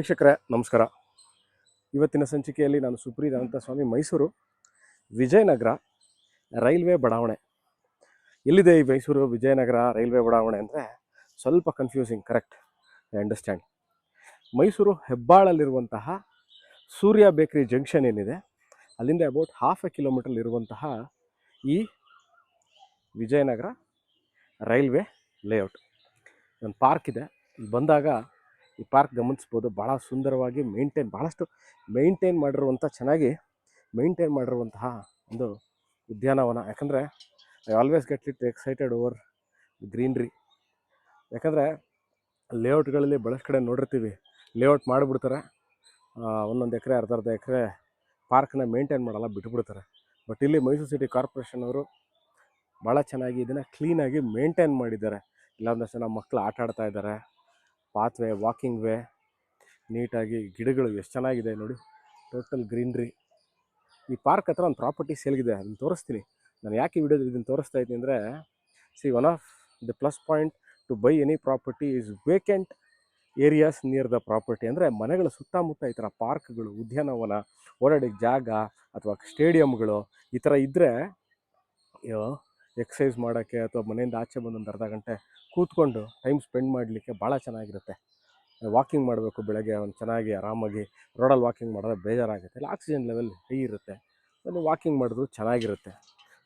ವೀಕ್ಷಕರೇ ನಮಸ್ಕಾರ. ಇವತ್ತಿನ ಸಂಚಿಕೆಯಲ್ಲಿ ನಾನು ಸುಪ್ರೀತ್ ಅನಂತಸ್ವಾಮಿ, ಮೈಸೂರು ವಿಜಯನಗರ ರೈಲ್ವೆ ಬಡಾವಣೆ. ಎಲ್ಲಿದೆ ಈ ಮೈಸೂರು ವಿಜಯನಗರ ರೈಲ್ವೆ ಬಡಾವಣೆ ಅಂದರೆ ಸ್ವಲ್ಪ confusing. Correct, I understand. Mysuru ಹೆಬ್ಬಾಳಲ್ಲಿರುವಂತಹ ಸೂರ್ಯ ಬೇಕರಿ ಜಂಕ್ಷನ್ ಏನಿದೆ, ಅಲ್ಲಿಂದ ಅಬೌಟ್ 1/2 ಕಿಲೋಮೀಟರ್ ಇರುವಂತಹ ಈ ವಿಜಯನಗರ ರೈಲ್ವೆ ಲೇಔಟ್ ಒಂದು ಪಾರ್ಕ್ ಇದೆ. ಬಂದಾಗ ಈ ಪಾರ್ಕ್ ಗಮನಿಸ್ಬೋದು. ಭಾಳ ಸುಂದರವಾಗಿ ಭಾಳಷ್ಟು ಮೇಂಟೈನ್ ಮಾಡಿರುವಂಥ, ಚೆನ್ನಾಗಿ ಮೇಂಟೈನ್ ಮಾಡಿರುವಂತಹ ಒಂದು ಉದ್ಯಾನವನ. ಯಾಕಂದರೆ I always get it excited over greenery. ಯಾಕಂದರೆ ಲೇಔಟ್ಗಳಲ್ಲಿ ಭಾಳಷ್ಟು ಕಡೆ ನೋಡಿರ್ತೀವಿ, ಲೇಔಟ್ ಮಾಡಿಬಿಡ್ತಾರೆ, ಒಂದೊಂದು ಎಕರೆ ಅರ್ಧ ಎಕರೆ ಪಾರ್ಕ್ನ ಮೇಂಟೈನ್ ಮಾಡಲ್ಲ, ಬಿಟ್ಬಿಡ್ತಾರೆ. ಬಟ್ ಇಲ್ಲಿ ಮೈಸೂರು ಸಿಟಿ ಕಾರ್ಪೊರೇಷನ್ ಅವರು ಭಾಳ ಚೆನ್ನಾಗಿ ಇದನ್ನು ಕ್ಲೀನಾಗಿ ಮೇಂಟೈನ್ ಮಾಡಿದ್ದಾರೆ. ಇಲ್ಲಾಂದಷ್ಟು ಜನ ಮಕ್ಕಳು ಆಟ ಆಡ್ತಾ ಇದ್ದಾರೆ. ಪಾತ್ವೇ, ವಾಕಿಂಗ್ ವೇ, ನೀಟಾಗಿ ಗಿಡಗಳು ಎಷ್ಟು ಚೆನ್ನಾಗಿದೆ ನೋಡಿ, ಟೋಟಲ್ ಗ್ರೀನ್ರಿ. ಈ ಪಾರ್ಕ್ ಹತ್ರ ಒಂದು ಪ್ರಾಪರ್ಟಿ ಸೇಲ್ಗಿದೆ, ಅದನ್ನು ತೋರಿಸ್ತೀನಿ. ನಾನು ಯಾಕೆ ಈ ವಿಡಿಯೋದಲ್ಲಿ ಇದನ್ನು ತೋರಿಸ್ತಾ ಇದ್ದೀನಿ ಅಂದರೆ, one of the plus point to by any property is vacant areas near the property. ಅಂದರೆ ಮನೆಗಳ ಸುತ್ತಮುತ್ತ ಈ ಥರ ಪಾರ್ಕ್ಗಳು, ಉದ್ಯಾನವನ, ಓಡಾಡೋಕ್ಕೆ ಜಾಗ ಅಥವಾ ಸ್ಟೇಡಿಯಮ್ಗಳು ಈ ಥರ ಇದ್ದರೆ ಎಕ್ಸಸೈಸ್ ಮಾಡೋಕ್ಕೆ ಅಥವಾ ಮನೆಯಿಂದ ಆಚೆ ಬಂದೊಂದು ಅರ್ಧ ಗಂಟೆ ಕೂತ್ಕೊಂಡು ಟೈಮ್ ಸ್ಪೆಂಡ್ ಮಾಡಲಿಕ್ಕೆ ಭಾಳ ಚೆನ್ನಾಗಿರುತ್ತೆ. ವಾಕಿಂಗ್ ಮಾಡಬೇಕು ಬೆಳಗ್ಗೆ, ಒಂದು ಚೆನ್ನಾಗಿ ಆರಾಮಾಗಿ ರೋಡಲ್ಲಿ ವಾಕಿಂಗ್ ಮಾಡಿದ್ರೆ ಬೇಜಾರಾಗುತ್ತೆ, ಇಲ್ಲ ಆಕ್ಸಿಜನ್ ಲೆವೆಲ್ ಹೈ ಇರುತ್ತೆ, ಅದನ್ನು ವಾಕಿಂಗ್ ಮಾಡಿದ್ರು ಚೆನ್ನಾಗಿರುತ್ತೆ.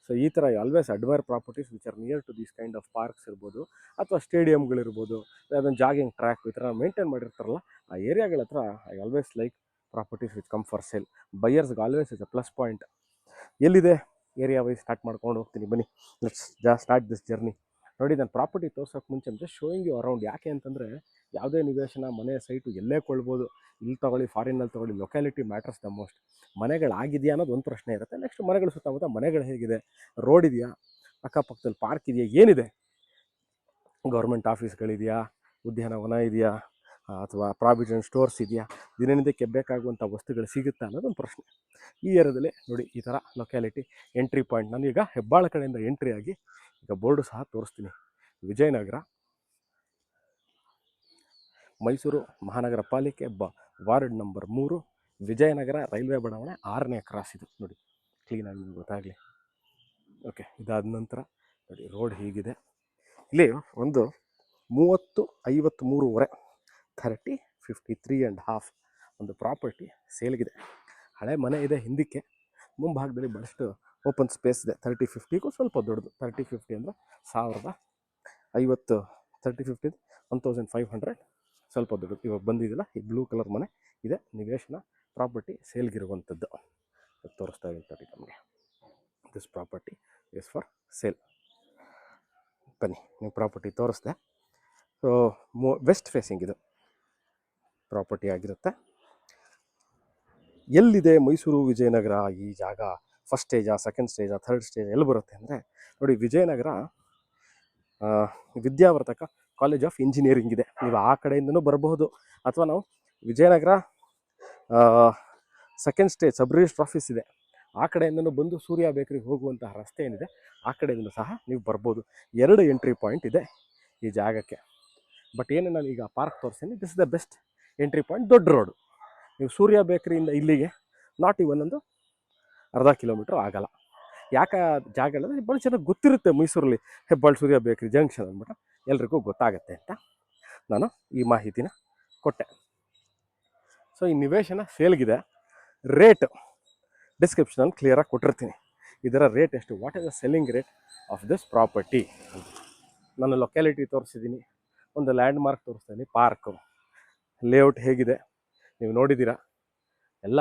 ಸೊ ಈ ಥರ always admire properties which are near to these kind of parks ಇರ್ಬೋದು, ಅಥವಾ ಸ್ಟೇಡಿಯಮ್ಗಳಿರ್ಬೋದು, ಅದನ್ನು ಜಾಗಿಂಗ್ ಟ್ರ್ಯಾಕ್ ಈ ಥರ ಮೇಂಟೈನ್ ಮಾಡಿರ್ತಾರಲ್ಲ, ಆ ಏರಿಯಾಗಳ ಹತ್ರ I always like properties which come for sale. ಬೈಯರ್ಸ್ಗೆ always is a plus point. ಎಲ್ಲಿದೆ ಏರಿಯಾ ವೈಸ್ ಸ್ಟಾರ್ಟ್ ಮಾಡ್ಕೊಂಡು ಹೋಗ್ತೀನಿ, ಬನ್ನಿ. Let's start this journey. ನೋಡಿ, ನಾನು ಪ್ರಾಪರ್ಟಿ ತೋರ್ಸೋಕ್ಕೆ ಮುಂಚೆ ಜಸ್ಟ್ ಶೋಯಿಂಗ್ ಯು ಅರೌಂಡ್. ಯಾಕೆ ಅಂತಂದರೆ, ಯಾವುದೇ ನಿವೇಶನ, ಮನೆ, ಸೈಟು ಎಲ್ಲೇ ಕೊಳ್ಬೋದು. ಇಲ್ಲಿ ತೊಗೊಳ್ಳಿ, ಫಾರಿನಲ್ಲಿ ತೊಗೊಳ್ಳಿ, ಲೊಕ್ಯಾಲಿಟಿ ಮ್ಯಾಟರ್ಸ್ ದ ಮೋಸ್ಟ್. ಮನೆಗಳಾಗಿದೆಯಾ ಅನ್ನೋದು ಒಂದು ಪ್ರಶ್ನೆ ಇರುತ್ತೆ. ನೆಕ್ಸ್ಟ್ ಮನೆಗಳು ಸುತ್ತಮುತ್ತ ಮನೆಗಳು ಹೇಗಿದೆ, ರೋಡ್ ಇದೆಯಾ, ಅಕ್ಕಪಕ್ಕದಲ್ಲಿ ಪಾರ್ಕ್ ಇದೆಯಾ, ಏನಿದೆ, ಗೌರ್ಮೆಂಟ್ ಆಫೀಸ್ಗಳಿದೆಯಾ, ಉದ್ಯಾನವನ ಇದೆಯಾ, ಅಥವಾ ಪ್ರಾವಿಷನ್ ಸ್ಟೋರ್ಸ್ ಇದೆಯಾ, ದಿನನಿತ್ಯಕ್ಕೆ ಬೇಕಾಗುವಂಥ ವಸ್ತುಗಳು ಸಿಗುತ್ತಾ ಅನ್ನೋದೊಂದು ಪ್ರಶ್ನೆ. ಈ ಏರಿಯಾದಲ್ಲಿ ನೋಡಿ, ಈ ಥರ ಲೊಕ್ಯಾಲಿಟಿ ಎಂಟ್ರಿ ಪಾಯಿಂಟ್. ನಾನೀಗ ಹೆಬ್ಬಾಳ ಕಡೆಯಿಂದ ಎಂಟ್ರಿ ಆಗಿ ಈಗ ಬೋರ್ಡು ಸಹ ತೋರಿಸ್ತೀನಿ. ವಿಜಯನಗರ ಮೈಸೂರು ಮಹಾನಗರ ಪಾಲಿಕೆ ವಾರ್ಡ್ ನಂಬರ್ 3 ವಿಜಯನಗರ ರೈಲ್ವೆ ಬಡಾವಣೆ 6ನೇ ಕ್ರಾಸ್. ಇದು ನೋಡಿ, ಕ್ಲೀನಾಗಿ ನಿಮ್ಗೆ ಗೊತ್ತಾಗಲಿ. ಓಕೆ, ಇದಾದ ನಂತರ ನೋಡಿ ರೋಡ್ ಹೀಗಿದೆ. ಇಲ್ಲಿ ಒಂದು 30-53 30-53.5 ಒಂದು ಪ್ರಾಪರ್ಟಿ ಸೇಲ್ಗಿದೆ. ಹಳೆ ಮನೆ ಇದೆ ಹಿಂದಕ್ಕೆ, ಮುಂಭಾಗದಲ್ಲಿ ಭಾಳಷ್ಟು ಓಪನ್ ಸ್ಪೇಸ್ ಇದೆ. 30-50ಗೂ ಸ್ವಲ್ಪ ದೊಡ್ಡದು. 30-50 ಅಂದರೆ 1050, 30-50 1500 ಸ್ವಲ್ಪ ದೊಡ್ಡದು. ಇವಾಗ ಬಂದಿದ್ದಿಲ್ಲ, ಈ ಬ್ಲೂ ಕಲರ್ ಮನೆ ಇದೆ, ನಿವೇಶನ ಪ್ರಾಪರ್ಟಿ ಸೇಲ್ಗಿರುವಂಥದ್ದು. ತೋರಿಸ್ತಾ ಇದ್ದೀನಿ ನಮಗೆ. This property is for sale. ಬನ್ನಿ, ನೀವು ಪ್ರಾಪರ್ಟಿ ತೋರಿಸ್ದೆ. ಸೊ ವೆಸ್ಟ್ ಫೇಸಿಂಗ್ ಇದು ಪ್ರಾಪರ್ಟಿ ಆಗಿರುತ್ತೆ. ಎಲ್ಲಿದೆ ಮೈಸೂರು ವಿಜಯನಗರ ಈ ಜಾಗ? ಫಸ್ಟ್ ಸ್ಟೇಜಾ, ಸೆಕೆಂಡ್ ಸ್ಟೇಜಾ, ಥರ್ಡ್ ಸ್ಟೇಜ್ ಎಲ್ಲಿ ಬರುತ್ತೆ ಅಂದರೆ, ನೋಡಿ, ವಿಜಯನಗರ ವಿದ್ಯಾವರ್ಧಕ ಕಾಲೇಜ್ ಆಫ್ ಇಂಜಿನಿಯರಿಂಗ್ ಇದೆ. ನೀವು ಆ ಕಡೆಯಿಂದನೂ ಬರಬಹುದು, ಅಥವಾ ನಾವು ವಿಜಯನಗರ ಸೆಕೆಂಡ್ ಸ್ಟೇಜ್ ಸಬ್ ರಿಜಿಸ್ಟ್ರ್ ಆಫೀಸ್ ಇದೆ, ಆ ಕಡೆಯಿಂದನೂ ಬಂದು ಸೂರ್ಯ ಬೇಕರಿಗೆ ಹೋಗುವಂತಹ ರಸ್ತೆ ಏನಿದೆ, ಆ ಕಡೆಯಿಂದ ಸಹ ನೀವು ಬರ್ಬೋದು. 2 ಎಂಟ್ರಿ ಪಾಯಿಂಟ್ ಇದೆ ಈ ಜಾಗಕ್ಕೆ. ಬಟ್ ಏನು, ನಾನು ಈಗ ಪಾರ್ಕ್ ತೋರಿಸ್ತೀನಿ. This is the best entry point. ದೊಡ್ಡ ರೋಡು. ನೀವು ಸೂರ್ಯ ಬೇಕರಿಯಿಂದ ಇಲ್ಲಿಗೆ ನಾಟ್ ಇವನ್ ಒಂದು ಅರ್ಧ ಕಿಲೋಮೀಟ್ರ್ ಆಗಲ್ಲ. ಯಾಕೆ ಜಾಗ ಅಂದರೆ, ಭಾಳ ಚೆನ್ನಾಗಿ ಗೊತ್ತಿರುತ್ತೆ ಮೈಸೂರಲ್ಲಿ ಹೆಬ್ಬಾಳ್ ಸೂರ್ಯ ಬೇಕರಿ ಜಂಕ್ಷನ್ ಅಂದ್ಬಿಟ್ಟು ಎಲ್ರಿಗೂ ಗೊತ್ತಾಗುತ್ತೆ ಅಂತ ನಾನು ಈ ಮಾಹಿತಿನ ಕೊಟ್ಟೆ. ಸೊ ಈ ನಿವೇಶನ ಸೇಲ್ಗಿದೆ. ರೇಟ್ ಡಿಸ್ಕ್ರಿಪ್ಷನಲ್ಲಿ ಕ್ಲಿಯರಾಗಿ ಕೊಟ್ಟಿರ್ತೀನಿ. ಇದರ ರೇಟ್ ಎಷ್ಟು, what is the selling rate of this property. ನಾನು ಲೊಕ್ಯಾಲಿಟಿ ತೋರಿಸಿದ್ದೀನಿ, ಒಂದು ಲ್ಯಾಂಡ್ ಮಾರ್ಕ್ ತೋರಿಸ್ತೀನಿ, ಪಾರ್ಕು, ಲೇಔಟ್ ಹೇಗಿದೆ ನೀವು ನೋಡಿದ್ದೀರಾ. ಎಲ್ಲ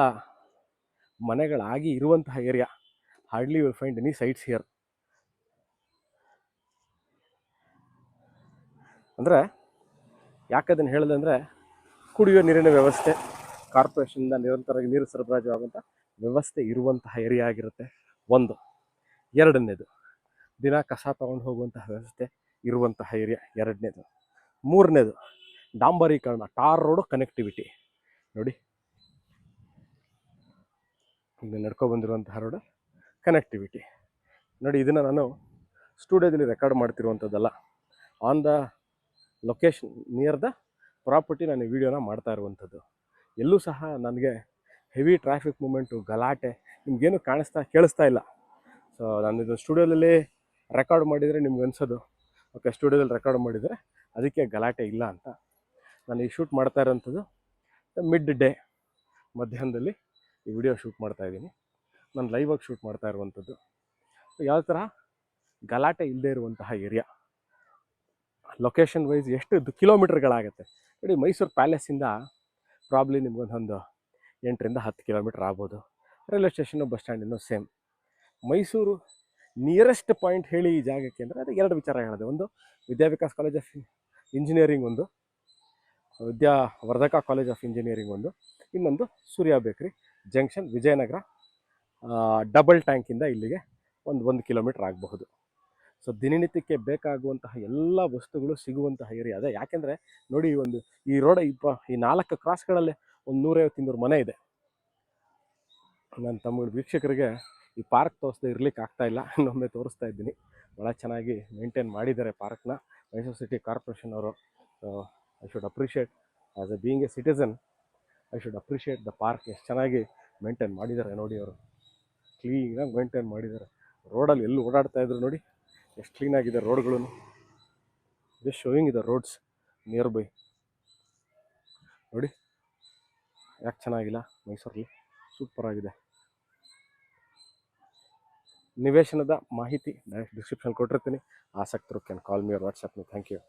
ಮನೆಗಳಾಗಿ ಇರುವಂತಹ area. Hardly will find any sites here. ಅಂದರೆ ಯಾಕದನ್ನು ಹೇಳಿದೆ ಅಂದರೆ, ಕುಡಿಯೋ ನೀರಿನ ವ್ಯವಸ್ಥೆ, ಕಾರ್ಪೊರೇಷನಿಂದ ನಿರಂತರವಾಗಿ ನೀರು ಸರಬರಾಜು ಆಗುವಂಥ ವ್ಯವಸ್ಥೆ ಇರುವಂತಹ ಏರಿಯಾ ಆಗಿರುತ್ತೆ. ಒಂದು. ಎರಡನೇದು, ದಿನ ಕಸ ತೊಗೊಂಡು ಹೋಗುವಂತಹ ವ್ಯವಸ್ಥೆ ಇರುವಂತಹ ಏರಿಯಾ. ಎರಡನೇದು. ಮೂರನೇದು, ಡಾಂಬರೀಕರಣ, ಟಾರ್ ರೋಡು ಕನೆಕ್ಟಿವಿಟಿ. ನೋಡಿ, ಈಗ ನಡ್ಕೊಬಂದಿರುವಂತಹ ರೋಡು ಕನೆಕ್ಟಿವಿಟಿ ನೋಡಿ. ಇದನ್ನು ನಾನು ಸ್ಟುಡಿಯೋದಲ್ಲಿ ರೆಕಾರ್ಡ್ ಮಾಡ್ತಿರುವಂಥದ್ದಲ್ಲ, on the location near the property ನಾನು ಈ ವಿಡಿಯೋನ ಮಾಡ್ತಾ ಇರುವಂಥದ್ದು. ಎಲ್ಲೂ ಸಹ ನನಗೆ ಹೆವಿ ಟ್ರಾಫಿಕ್ ಮೂಮೆಂಟು, ಗಲಾಟೆ ನಿಮಗೇನು ಕೇಳಿಸ್ತಾ ಇಲ್ಲ. ಸೊ ನಾನು ಇದು ಸ್ಟುಡಿಯೋದಲ್ಲಿ ರೆಕಾರ್ಡ್ ಮಾಡಿದರೆ ನಿಮ್ಗೆ ಅನ್ಸೋದು ಓಕೆ ಸ್ಟುಡಿಯೋದಲ್ಲಿ ರೆಕಾರ್ಡ್ ಮಾಡಿದರೆ ಅದಕ್ಕೆ ಗಲಾಟೆ ಇಲ್ಲ ಅಂತ. ನಾನು ಈ ಶೂಟ್ ಮಾಡ್ತಾ ಇರೋಂಥದ್ದು ಮಿಡ್ ಡೇ, ಮಧ್ಯಾಹ್ನದಲ್ಲಿ ಈ ವಿಡಿಯೋ ಶೂಟ್ ಮಾಡ್ತಾಯಿದ್ದೀನಿ. ನಾನು ಲೈವಾಗಿ ಶೂಟ್ ಮಾಡ್ತಾ ಇರುವಂಥದ್ದು. ಯಾವ ಥರ ಗಲಾಟೆ ಇಲ್ಲದೆ ಇರುವಂತಹ ಏರಿಯಾ, ಲೊಕೇಶನ್ ವೈಸ್ ಎಷ್ಟು ಕಿಲೋಮೀಟರ್ಗಳಾಗುತ್ತೆ ನೋಡಿ. ಮೈಸೂರು ಪ್ಯಾಲೇಸಿಂದ ಪ್ರಾಬ್ಲಿ ನಿಮ್ಗೊಂದು 8ರಿಂದ 10 ಕಿಲೋಮೀಟ್ರ್ ಆಗ್ಬೋದು. ರೈಲ್ವೆ ಸ್ಟೇಷನ್ನು ಬಸ್ ಸ್ಟ್ಯಾಂಡಿಂದ ಸೇಮ್. ಮೈಸೂರು ನಿಯರೆಸ್ಟ್ ಪಾಯಿಂಟ್ ಹೇಳಿ ಈ ಜಾಗಕ್ಕೆ ಅಂದರೆ ಅದು 2 ವಿಚಾರ ಹೇಳಿದೆ. ಒಂದು ವಿದ್ಯಾವಿಕಾಸ್ ಕಾಲೇಜ್ ಆಫ್ ಇಂಜಿನಿಯರಿಂಗ್, ಒಂದು ವರ್ಧಕ ಕಾಲೇಜ್ ಆಫ್ ಇಂಜಿನಿಯರಿಂಗ್, ಒಂದು ಇನ್ನೊಂದು ಸೂರ್ಯ ಬೇಕ್ರಿ ಜಂಕ್ಷನ್ ವಿಜಯನಗರ. ಡಬಲ್ ಟ್ಯಾಂಕಿಂದ ಇಲ್ಲಿಗೆ 1 ಕಿಲೋಮೀಟ್ರ್ ಆಗಬಹುದು. ಸೊ ದಿನನಿತ್ಯಕ್ಕೆ ಬೇಕಾಗುವಂತಹ ಎಲ್ಲ ವಸ್ತುಗಳು ಸಿಗುವಂತಹ ಏರಿಯಾ ಅದೇ. ಯಾಕೆಂದರೆ ನೋಡಿ, ಈ ರೋಡ್ ಈ 4 ಕ್ರಾಸ್ಗಳಲ್ಲೇ ಒಂದು 150-200 ಮನೆ ಇದೆ. ನಾನು ತಮ್ಮ ವೀಕ್ಷಕರಿಗೆ ಈ ಪಾರ್ಕ್ ತೋರಿಸ್ದೆ ಇರ್ಲಿಕ್ಕೆ ಆಗ್ತಾಯಿಲ್ಲ, ಇನ್ನೊಮ್ಮೆ ತೋರಿಸ್ತಾ ಇದ್ದೀನಿ. ಭಾಳ ಚೆನ್ನಾಗಿ ಮೇಂಟೈನ್ ಮಾಡಿದ್ದಾರೆ ಪಾರ್ಕ್ನ ಮೈಸೂರು ಸಿಟಿ ಕಾರ್ಪೊರೇಷನ್ ಅವರು. I should appreciate as A being A citizen, I should appreciate the park. ಎಷ್ಟು ಚೆನ್ನಾಗಿ ಮೇಂಟೈನ್ ಮಾಡಿದ್ದಾರೆ ನೋಡಿ, ಅವರು ಕ್ಲೀನಾಗಿ ಮೇಂಟೈನ್ ಮಾಡಿದ್ದಾರೆ. ರೋಡಲ್ಲಿ ಎಲ್ಲಿ ಓಡಾಡ್ತಾ ಇದ್ರು ನೋಡಿ ಎಷ್ಟು ಕ್ಲೀನಾಗಿದೆ ರೋಡ್ಗಳು. ಜಸ್ಟ್ ಶೋಯಿಂಗ್ ಇದೆ ರೋಡ್ಸ್ ನಿಯರ್ ಬೈ. ನೋಡಿ ಯಾಕೆ ಚೆನ್ನಾಗಿಲ್ಲ ಮೈಸೂರಲ್ಲಿ, ಸೂಪರಾಗಿದೆ. ನಿವೇಶನದ ಮಾಹಿತಿ ಡೈರೆಕ್ಟ್ ಡಿಸ್ಕ್ರಿಪ್ಷನ್ ಕೊಟ್ಟಿರ್ತೀನಿ. ಆಸಕ್ತರು can call me or WhatsApp me. Thank you.